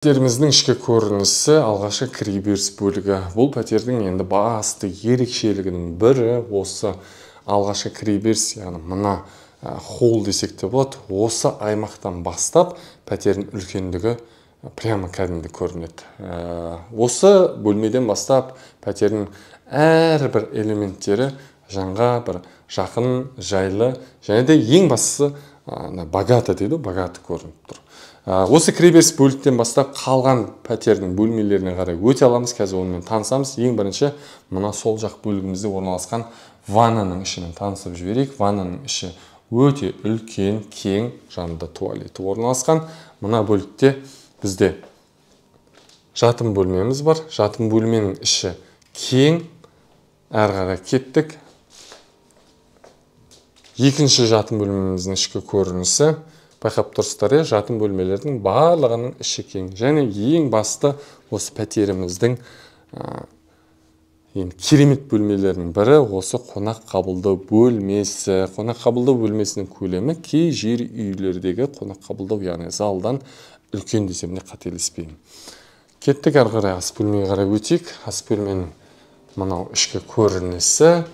Пәтеріміздің ішкі көрінісі алғашқы кіреберіс бөлігі. Бұл пәтердің енді басты ерекшелігінің бірі осы алғашқы кіреберіс, яғни мына холл десек те болады. Осы аймақтан бастап пәтердің үлкендігі прямо кәдімгі көрінеді. Осы бөлмеден бастап пәтердің әрбір элементтері жанға бір жақын, жайлы, және де ең бастысы богато дейді, богато көрініп тұр. Осы кіреберіс бөліктен бастап қалған пәтердің бөлмелеріне қарай өте аламыз. Қазір онымен танысамыз. Ең бірінші мына сол жақ бөлігімізде орналасқан ваннаның ішімен танысып жіберейік. Ваннаның іші өте үлкен, кең, жанында туалеті орналасқан. Мына бөлікте бізде жатын бөлмеміз бар. Жатын бөлменің іші кең. Әрі қарай кеттік. Екінші жатын бөлмеміздің ішкі көрінісі. Байқап тұрсыздар, жатын бөлмелердің барлығының іші кең. Және ең басты осы пәтеріміздің керемет бөлмелерінің бірі осы қонақ қабылдау бөлмесі. Қонақ қабылдау бөлмесінің көлемі кей жер үйлердегі қонақ қабылдау, яғни залдан үлкен десем де қателеспеймін. Кеттік, әрі қарай ас бөлмеге қарай өтейік. Ас бөлменің мынау ішкі көрінісі,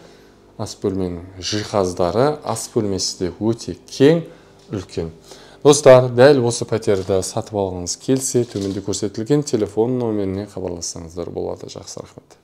ас бөлменің жиһаздары, ас бөлмесі де өте кең, үлкен. Достар, дәл осы пәтерді сатып алғыңыз келсе, төменде көрсетілген телефон номеріне хабарлассаңыздар болады. Жақсы, рахмет.